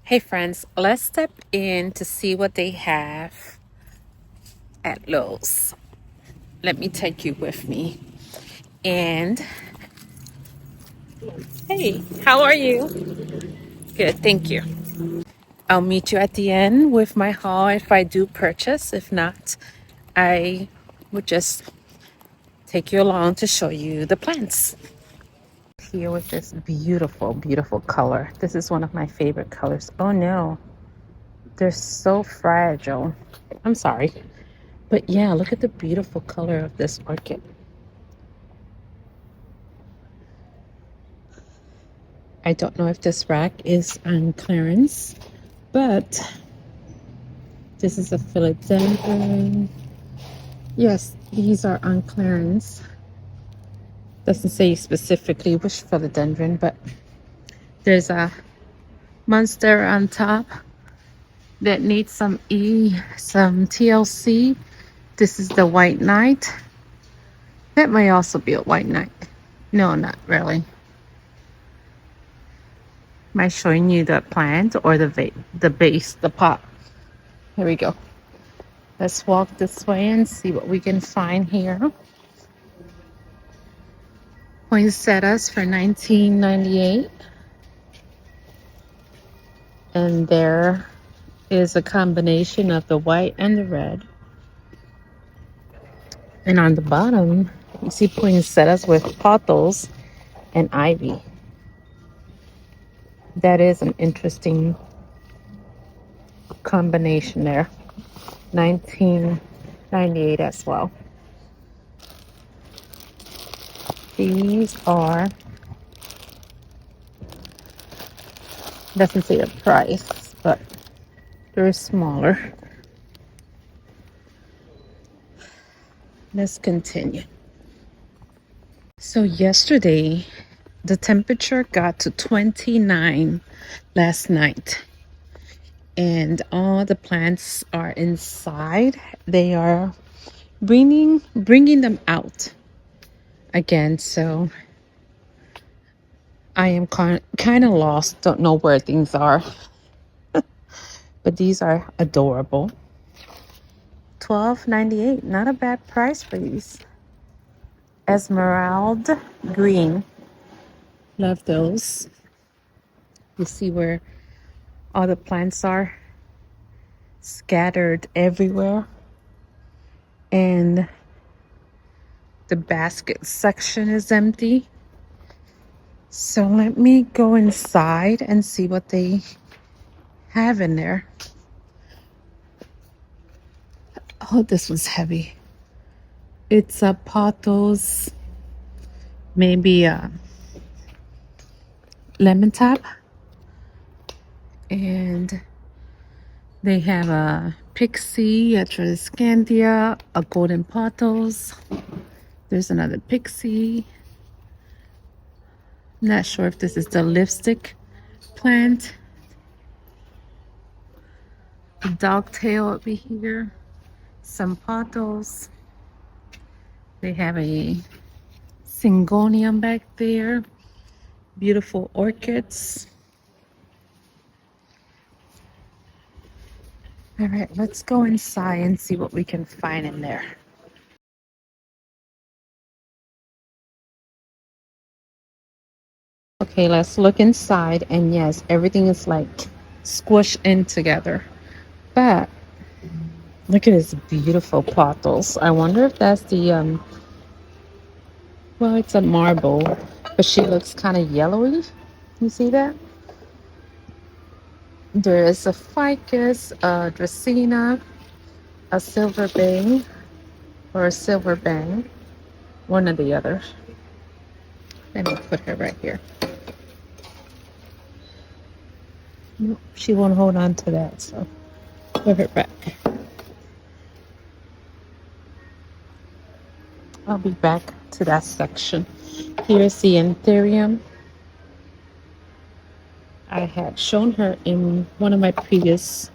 Hey friends, let's step in to see what they have at Lowe's. Let me take you with me. And hey, how are you? Good, thank you. I'll meet you at the end with my haul if I do purchase. If not, I would just take you along to show you the plants. Here with this beautiful, beautiful color. This is one of my favorite colors. Oh no, they're so fragile. I'm sorry. But yeah, look at the beautiful color of this orchid. I don't know if this rack is on clearance, but this is a philodendron. Yes, these are on clearance. Doesn't say specifically which philodendron, but there's a monster on top that needs some TLC. This is the white knight. That may also be a white knight. No, not really. Am I showing you the plant or the base, the pot? Here we go. Let's walk this way and see what we can find here. Poinsettias for $19.98. And there is a combination of the white and the red. And on the bottom, you see poinsettias with pothos and ivy. That is an interesting combination there. $19.98 as well. These are, doesn't say the price, but they're smaller. Let's continue. So yesterday, the temperature got to 29 last night. And all the plants are inside. They are bringing them out again. So I am kind of lost. Don't know where things are. But these are adorable. $12.98. Not a bad price for these. Esmeralda green. Love those. You see where all the plants are scattered everywhere. And the basket section is empty. So let me go inside and see what they have in there. Oh, this one's heavy. It's a pothos, maybe a lemon tap. And they have a pixie, a tradescantia, a golden pothos. There's another pixie. Not sure if this is the lipstick plant. The dogtail over here. Some pothos. They have a syngonium back there. Beautiful orchids. All right, let's go inside and see what we can find in there. Okay, let's look inside, and yes, everything is like squished in together. But look at this beautiful pothos. I wonder if that's the well, it's a marble, but she looks kind of yellowy. You see that? There is a ficus, a dracaena, a silver bang, or a silver bang, one or the other. Let me put her right here. Nope, she won't hold on to that, so put her back. I'll be back to that section. Here's the anthurium. I had shown her in one of my previous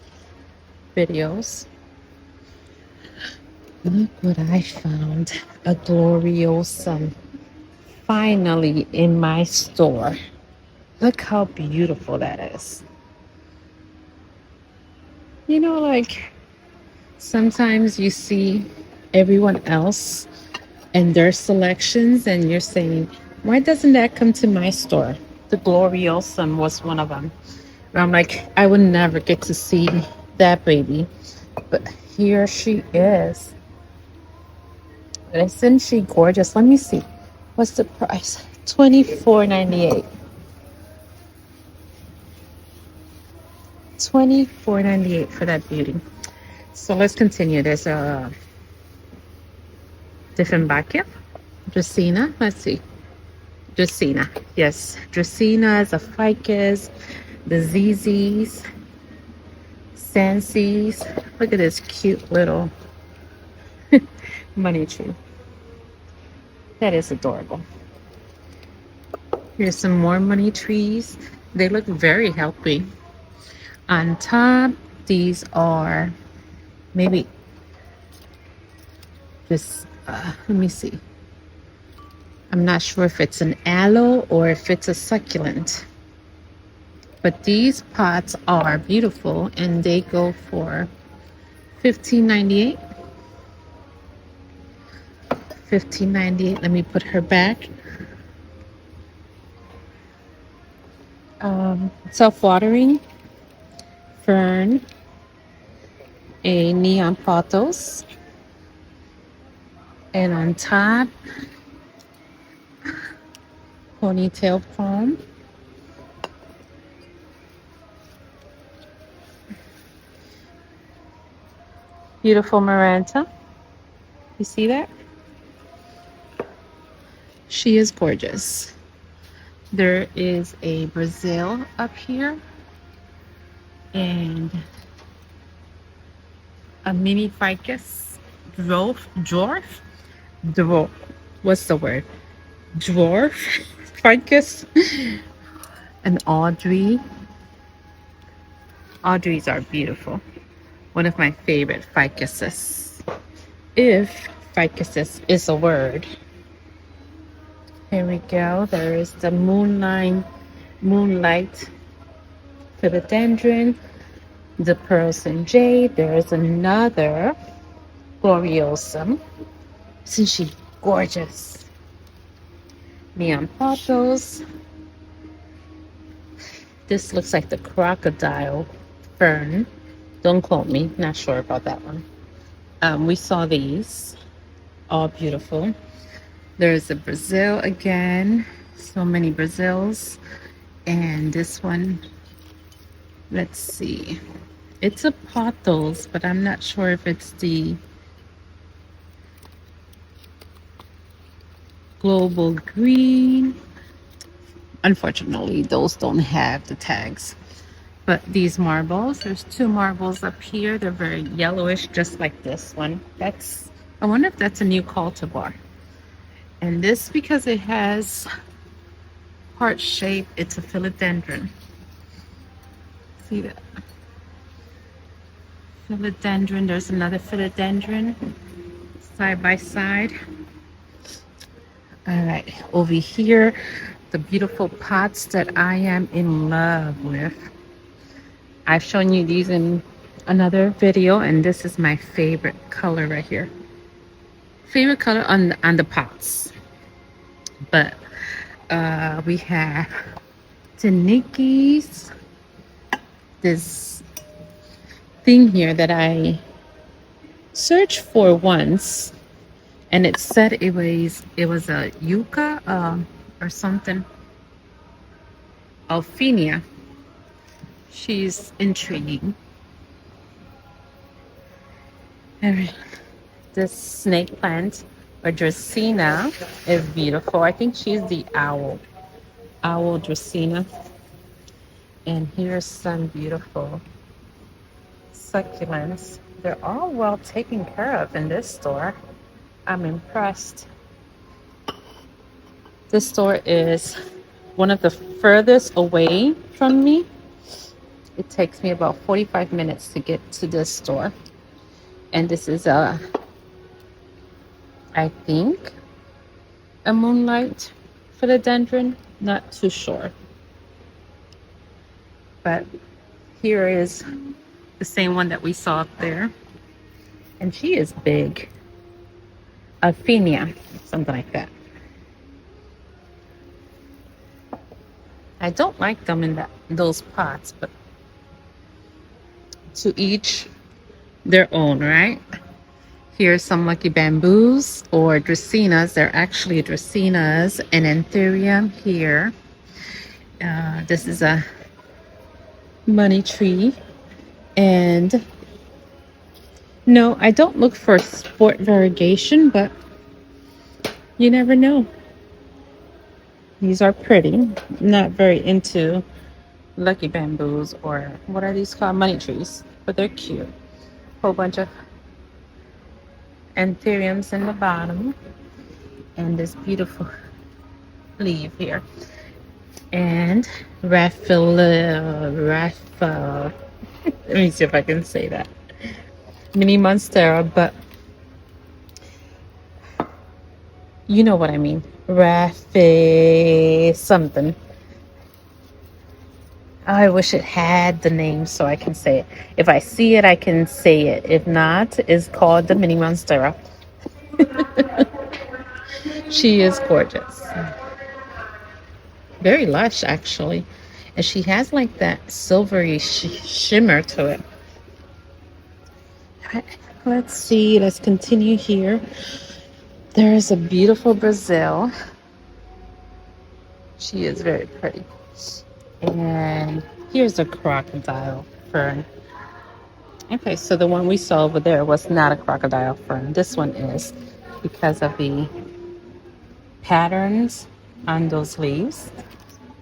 videos. Look what I found. A gloriosum. Finally in my store. Look how beautiful that is. You know, like sometimes you see everyone else and their selections, and you're saying, why doesn't that come to my store? The Gloriosum was one of them. And I'm like, I would never get to see that baby. But here she is. And isn't she gorgeous? Let me see. What's the price? $24.98. $24.98 for that beauty. So let's continue. There's a different bucket. Dracaena. Let's see. Dracaena. Yes. Dracaenas, the ficus, the ZZs, Sansies. Look at this cute little money tree. That is adorable. Here's some more money trees. They look very healthy. On top, these are maybe this, let me see. I'm not sure if it's an aloe or if it's a succulent. But these pots are beautiful and they go for $15.98. $15.98. Let me put her back. Self-watering fern, a neon pothos, and on top, ponytail palm. Beautiful Maranta. You see that? She is gorgeous. There is a Brazil up here and a mini ficus dwarf. What's the word? Dwarf ficus. And Audrey. Audreys are beautiful. One of my favorite ficuses. If ficuses is a word. Here we go. There is the moonlight philodendron, the pearls and jade. There is another gloriosum. Isn't she gorgeous? Neon pothos. This looks like the crocodile fern. Don't quote me. Not sure about that one. We saw these. All beautiful. There's a Brazil again. So many Brazils. And this one, let's see. It's a pothos, but I'm not sure if it's the global green. Unfortunately, those don't have the tags. But these marbles, there's two marbles up here. They're very yellowish, just like this one. I wonder if that's a new cultivar. And this, because it has heart shape, it's a philodendron. See that? Philodendron. There's another philodendron side by side. All right, over here, the beautiful pots that I am in love with. I've shown you these in another video, and this is my favorite color right here. Favorite color on the pots. But we have Tanikis. This thing here that I searched for once, and it said it was a yucca or something. Alphenia. She's intriguing. This snake plant or Dracaena is beautiful. I think she's the owl Dracaena. And here's some beautiful succulents. They're all well taken care of in this store. I'm impressed. This store is one of the furthest away from me. It takes me about 45 minutes to get to this store. And this is I think, a moonlight philodendron. Not too sure. But here is The same one that we saw up there. And she is big. Athenia, something like that. I don't like them in those pots, but to each their own, right? Here's some lucky bamboos or dracaenas. They're actually dracaenas and anthurium here. This is a money tree. And no, I don't look for sport variegation, but you never know. These are pretty. Not very into lucky bamboos or what are these called? Money trees, but they're cute. Whole bunch of anthuriums in the bottom and this beautiful leaf here. And referral. Let me see if I can say that. Mini monstera, but you know what I mean. Something. I wish it had the name so I can say it. If I see it, I can say it. If not, it's called the mini monstera. She is gorgeous. Very lush, actually. And she has like that silvery shimmer to it. All right, let's see. Let's continue here. There is a beautiful Brazil. She is very pretty. And here's a crocodile fern. Okay, so the one we saw over there was not a crocodile fern. This one is because of the patterns on those leaves.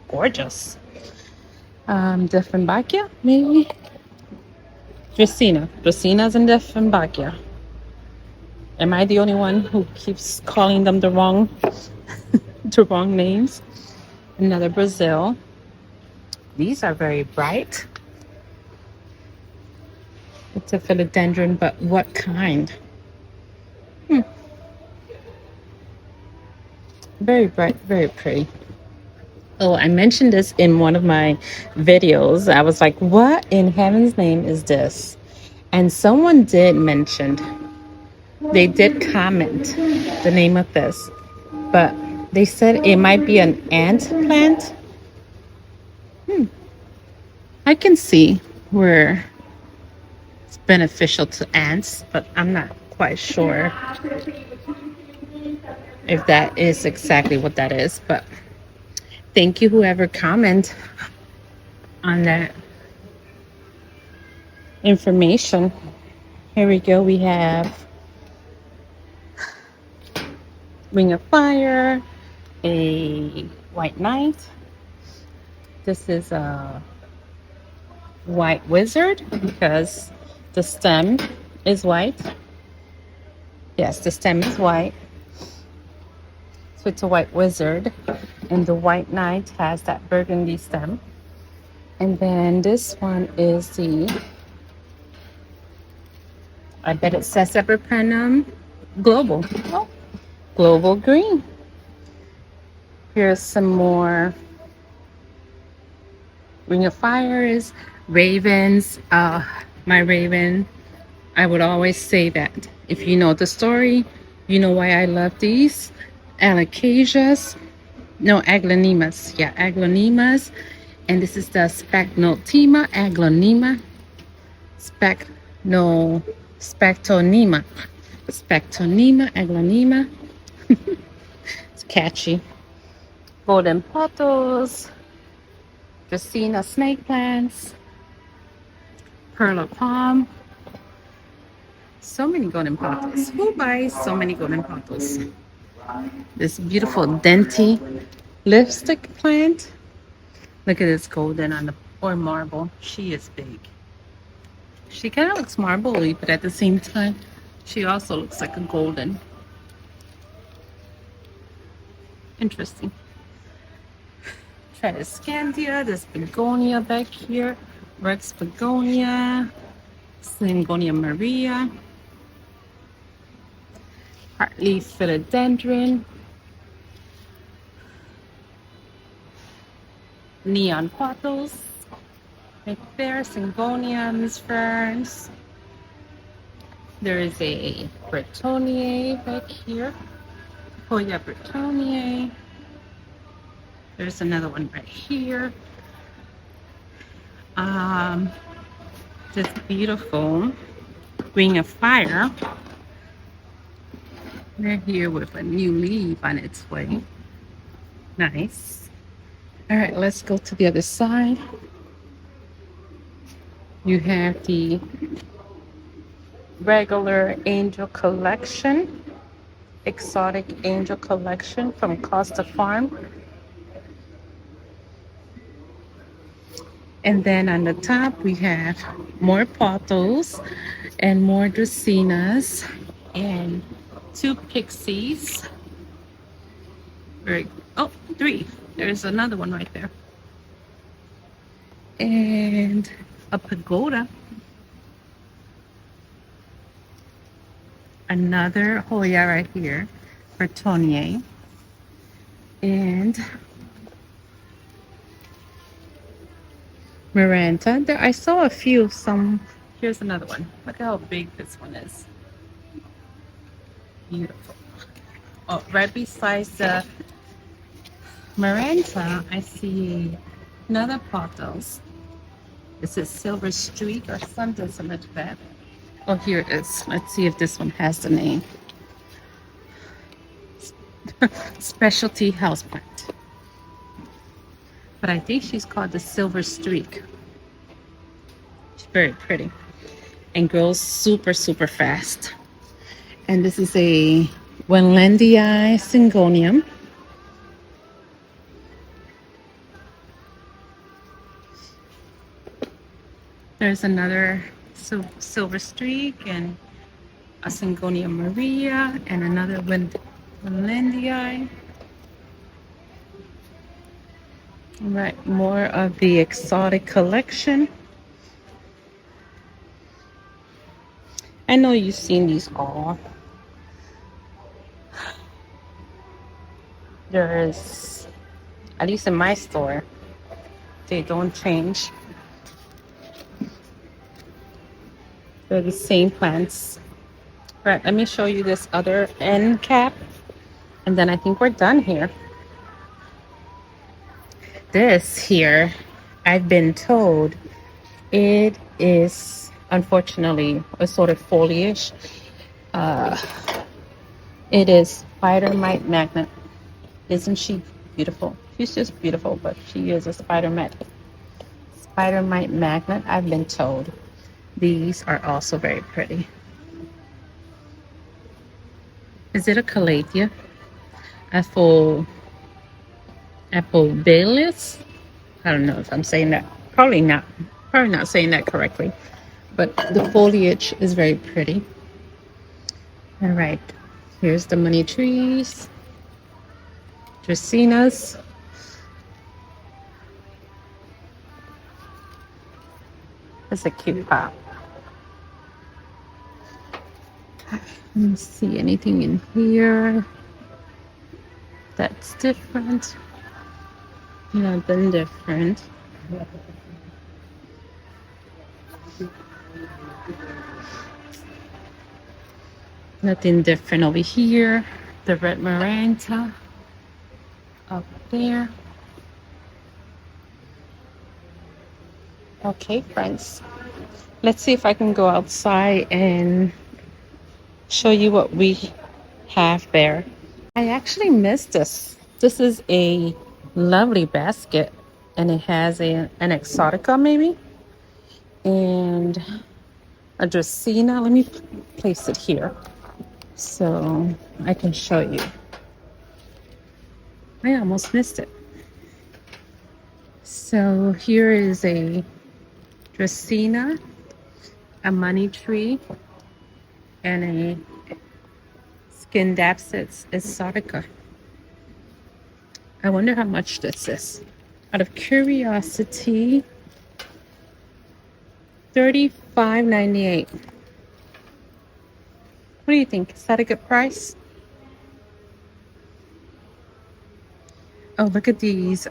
Gorgeous. Dieffenbachia, maybe? Dracaenas and Dieffenbachia. Am I the only one who keeps calling them the wrong names? Another Brazil. These are very bright. It's a philodendron, but what kind? Very bright, very pretty. Oh, I mentioned this in one of my videos. I was like, what in heaven's name is this? And someone did mention, they did comment the name of this, but they said it might be an ant plant. I can see where it's beneficial to ants, but I'm not quite sure if that is exactly what that is. But thank you, whoever comment on that information. Here we go. We have Ring of Fire, a white knight. This is a white wizard because the stem is white. Yes, the stem is white. So it's a white wizard. And the white knight has that burgundy stem. And then this one is I bet it says Epipremnum global. Oh, global green. Here's some more Ring of Fires, ravens. My raven, I would always say that. If you know the story, you know why I love these. Alocasias. No, aglaonemas. Yeah, aglaonemas. And this is the Spectronema aglaonema. Spectronema aglaonema. It's catchy. Golden pothos. Dracaena snake plants. Pearl of palm. So many golden pothos. Who buys so many golden pothos? This beautiful Denti lipstick plant. Look at this golden on the or marble. She is big. She kind of looks marbly, but at the same time, she also looks like a golden. Interesting. Tradescantia, this begonia back here. Rex begonia. Syngonium Maria. Heartleaf philodendron. Neon pothos. Right there, syngoniums, ferns. There is a Bretonnier right here. Hoya Bretonnier. There's another one right here. Um, this beautiful Ring of Fire. They're here with a new leaf on its way. Nice. All right, let's go to the other side. You have the regular angel collection, exotic angel collection from Costa Farm. And then on the top, we have more pothos and more dracaenas and two pixies. Very, oh, three. There's another one right there. And a pagoda. Another Hoya right here, Bretonnier. And Miranda. There, I saw a few. Here's another one. Look how big this one is. Beautiful. Oh, right beside the Miranda, I see another pothos. Is it Silver Streak or sun doesn't look bad? Oh, here it is. Let's see if this one has the name. Specialty houseplant. But I think she's called the Silver Streak. She's very pretty and grows super, super fast. And this is a Wenlandii syngonium. There's another Silver Streak and a Syngonium Maria and another Wenlandii. All right, more of the exotic collection. I know you've seen these all. There's, at least in my store, they don't change. They're the same plants. All right, let me show you this other end cap, and then I think we're done here. This here, I've been told it is unfortunately a sort of foliage. It is spider mite magnet. Isn't she beautiful? She's just beautiful, but she is a spider mite magnet, I've been told. These are also very pretty. Is it a calathea? Apobalius? I don't know if I'm saying that. Probably not saying that correctly. But the foliage is very pretty. All right. Here's the money trees. Dracaenas. That's a cute pop. Let me see anything in here that's different. Nothing different. Nothing different over here. The red Miranda up there. Okay, friends. Let's see if I can go outside and show you what we have there. I actually missed this. This is a lovely basket, and it has an exotica maybe, and a dracaena. Let me place it here so I can show you. I almost missed it. So here is a dracaena, a money tree, and a Scindapsus exotica. I wonder how much this is. Out of curiosity, $35.98. What do you think? Is that a good price? Oh, look at these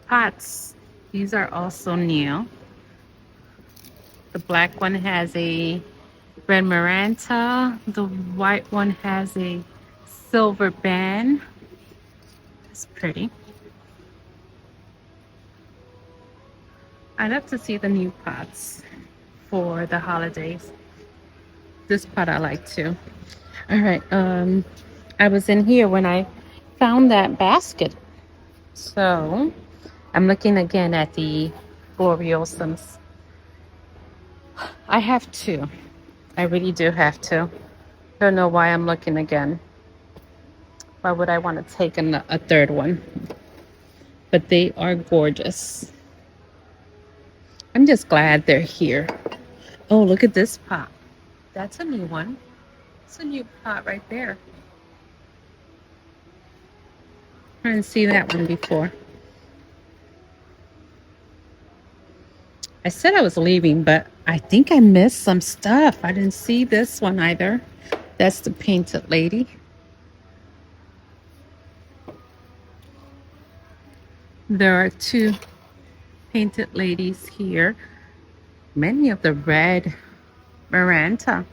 pots. These are also new. The black one has a red maranta. The white one has a silver band. It's pretty. I love to see the new pots for the holidays. This pot I like too. All right. I was in here when I found that basket. So I'm looking again at the Gloriosums. I have two. I really do have to. Don't know why I'm looking again. Why would I want to take a third one? But they are gorgeous. I'm just glad they're here. Oh, look at this pot. That's a new one. It's a new pot right there. I didn't see that one before. I said I was leaving, but I think I missed some stuff. I didn't see this one either. That's the painted lady. There are two painted ladies here. Many of the red Maranta.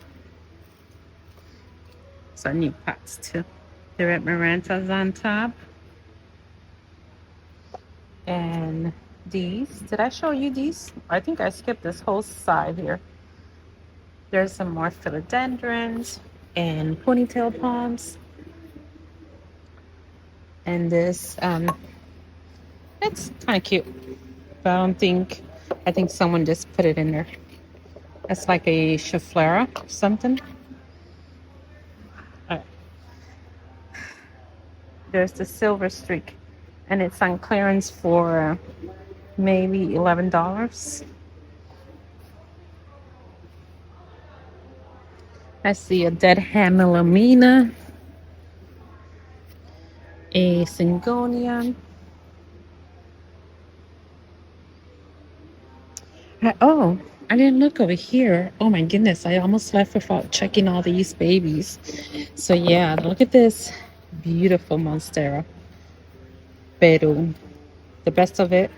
So new pots too. The red Marantas on top. And these. Did I show you these? I think I skipped this whole side here. There's some more philodendrons and ponytail palms. And this, it's kind of cute. But I think someone just put it in there. It's like a Schefflera or something. All right. There's the silver streak. And it's on clearance for maybe $11. I see a dead Hamilomena, a Syngonium. Oh, I didn't look over here. Oh my goodness, I almost left without checking all these babies. So yeah, look at this beautiful Monstera. Pero the best of it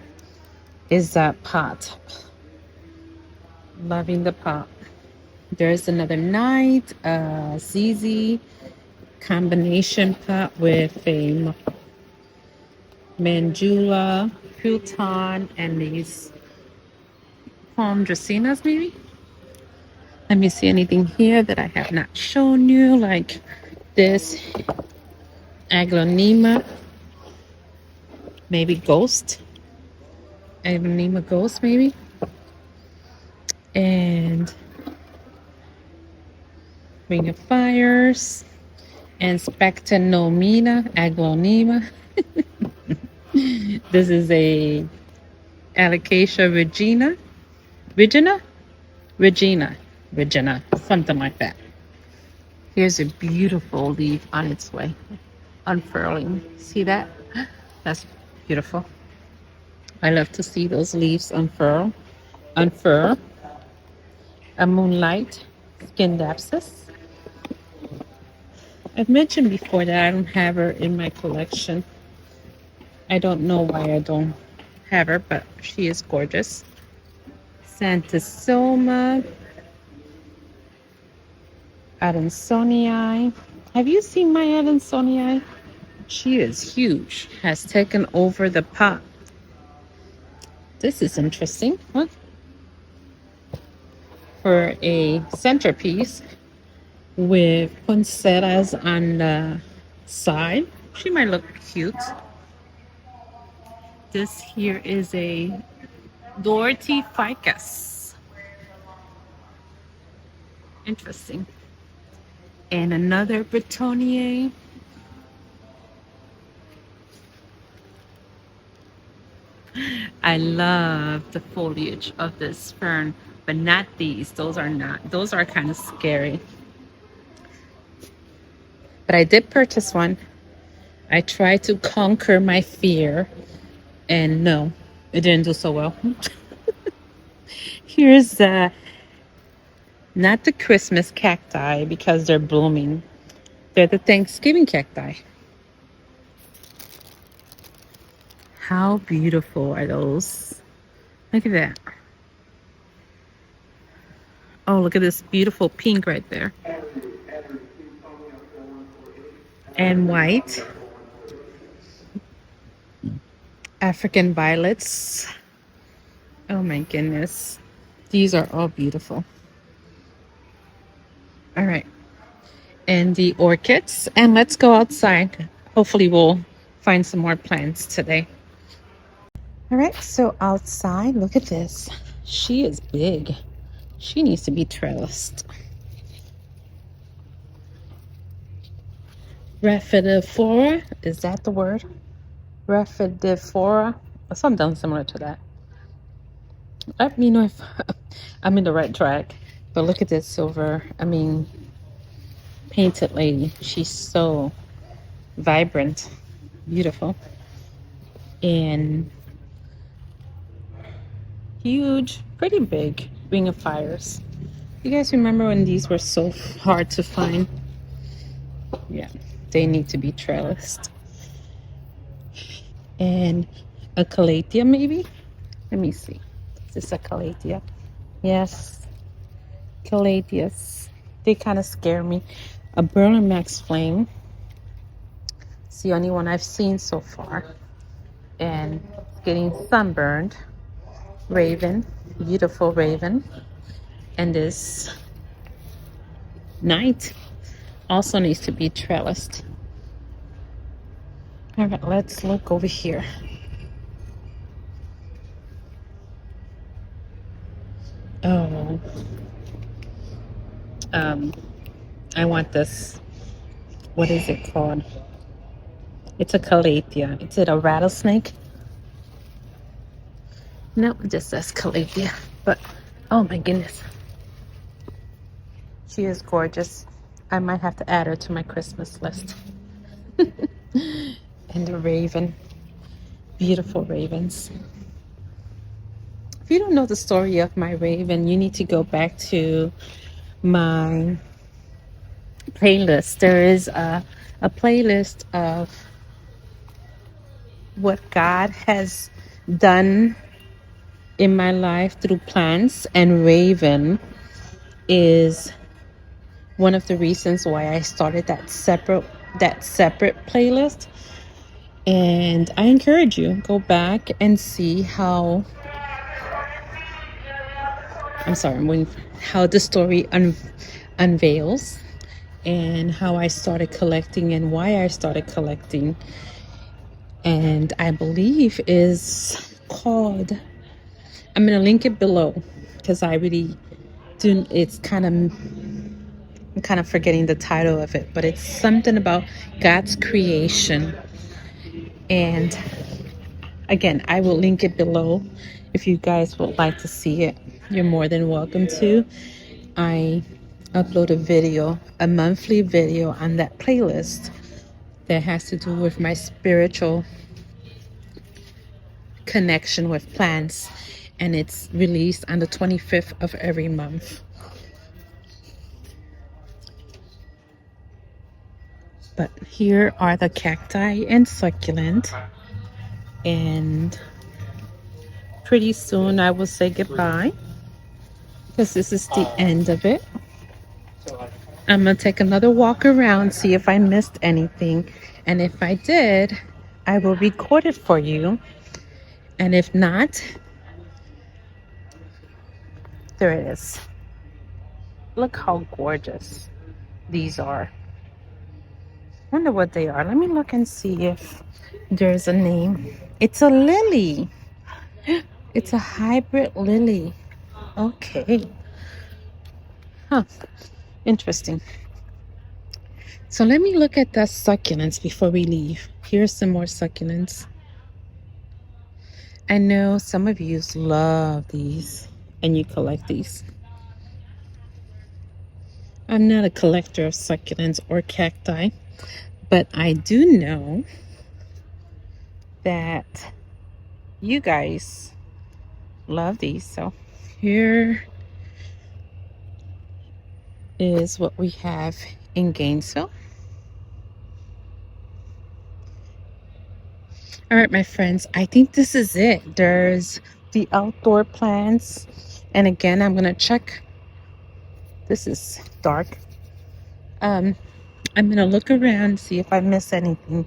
is that pot. Loving the pot. There's another night, ZZ combination pot with a Mandula, Futon, and these palm dracaenas maybe. Let me see anything here that I have not shown you, like this Aglonema, maybe Ghost. Aglonema Ghost maybe. And Ring of Fires and Spectanomena Aglonema. This is a Alocasia Regina, something like that. Here's a beautiful leaf on its way, unfurling. See that? That's beautiful. I love to see those leaves unfurl. A Moonlight Scindapsus. I've mentioned before that I don't have her in my collection. I don't know why I don't have her, but she is gorgeous. Santosoma, Adansonii. Have you seen my Adansonii? She is huge. Has taken over the pot. This is interesting. Look. For a centerpiece with poinsettias on the side. She might look cute. This here is a Dorothy ficus. Interesting. And another Bretonnier. I love the foliage of this fern, but not these. Those are kind of scary. But I did purchase one. I tried to conquer my fear, and no, it didn't do so well. Here's not the Christmas cacti because they're blooming. They're the Thanksgiving cacti. How beautiful are those? Look at that. Oh, look at this beautiful pink right there. And white. African violets. Oh my goodness. These are all beautiful. All right. And the orchids. And let's go outside. Hopefully we'll find some more plants today. All right. So outside, look at this. She is big. She needs to be trellised. Referral. Is that the word? Referral. Something similar to that. Let me know if I'm in the right track. But look at this silver, painted lady. She's so vibrant, beautiful, and huge, pretty big ring of fires. You guys remember when these were so hard to find? Yeah, they need to be trellised. And a calathea, maybe? Let me see. Is this a calathea? Yes, calatheas. They kind of scare me. A Berlin Max Flame. It's the only one I've seen so far. And getting sunburned. Raven. Beautiful raven. And this knight also needs to be trellised. All right, let's look over here. Oh. I want this. What is it called? It's a calathea. Is it a rattlesnake? No, it just says calathea. But, oh my goodness. She is gorgeous. I might have to add her to my Christmas list. And the raven. Beautiful ravens. If you don't know the story of my raven, you need to go back to my playlist. There is a playlist of what God has done in my life through plants, and raven is one of the reasons why I started that separate playlist. And I encourage you, go back and see how how the story unveils, and how I started collecting and why I started collecting. And I believe is called, I'm going to link it below because I really do, I'm kind of forgetting the title of it, but it's something about God's creation. And again, I will link it below. If you guys would like to see it, you're more than welcome to. I upload a monthly video on that playlist that has to do with my spiritual connection with plants, and it's released on the 25th of every month. But here are the cacti and succulent, and pretty soon I will say goodbye because this is the end of it. I'm gonna take another walk around, see if I missed anything, and if I did, I will record it for you. And if not, there it is. Look how gorgeous these are. Wonder what they are. Let me look and see if there's a name. It's a lily. It's a hybrid lily. Okay. Huh. Interesting. So let me look at the succulents before we leave. Here's some more succulents. I know some of you love these and you collect these. I'm not a collector of succulents or cacti, but I do know that you guys love these. So here is what we have in Gainesville. All right, my friends, I think this is it. There's the outdoor plants. And again, I'm gonna check. This is dark. I'm gonna look around, see if I miss anything.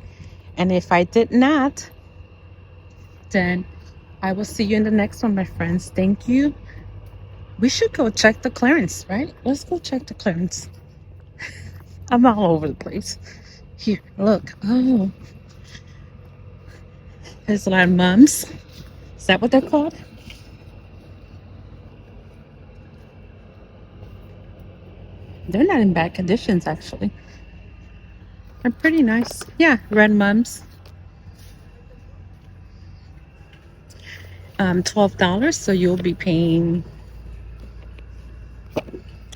And if I did not, then I will see you in the next one, my friends. Thank you. We should go check the clearance, right? Let's go check the clearance. I'm all over the place. Here, look. Oh, there's a lot of mums. Is that what they're called? They're not in bad conditions, actually. They're pretty nice. Yeah, red mums. $12, so you'll be paying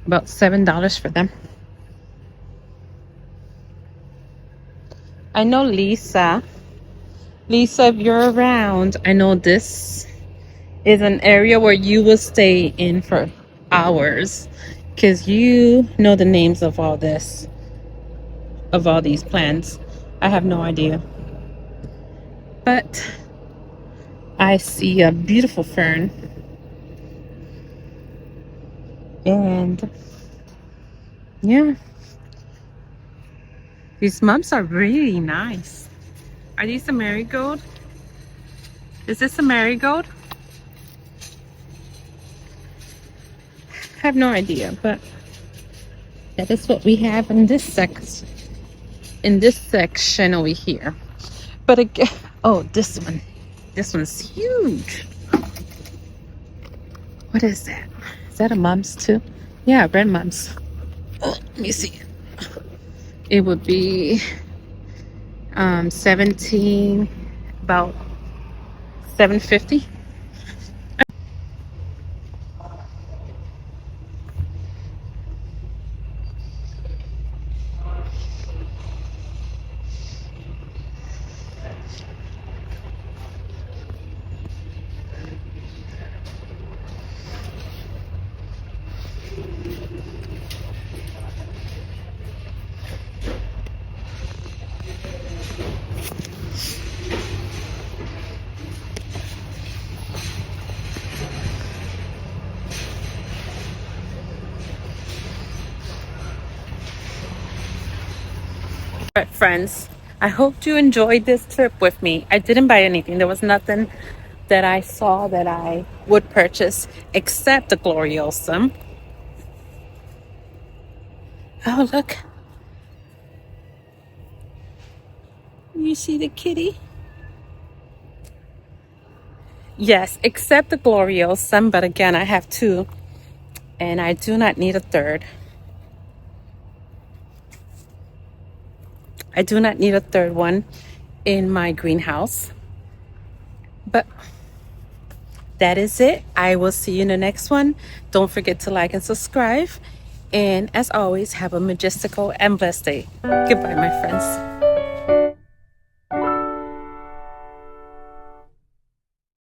about $7 for them. I know Lisa. Lisa, if you're around, I know this is an area where you will stay in for hours because you know the names of all this, of all these plants. I have no idea. But I see a beautiful fern. And yeah, these mums are really nice. Are these a marigold? Is this a marigold? I have no idea, but that is what we have in this section over here. But again, oh, this one's huge. What is that? Is that a mums too? Yeah, red mums. Oh, let me see. It would be 17, about $7.50. Alright, friends, I hope you enjoyed this trip with me. I didn't buy anything. There was nothing that I saw that I would purchase except the Gloriosum. Oh, look. You see the kitty? Yes, except the Gloriosum, but again, I have two, and I do not need a third. I do not need a third one in my greenhouse. But that is it. I will see you in the next one. Don't forget to like and subscribe. And as always, have a majestical and blessed day. Goodbye, my friends.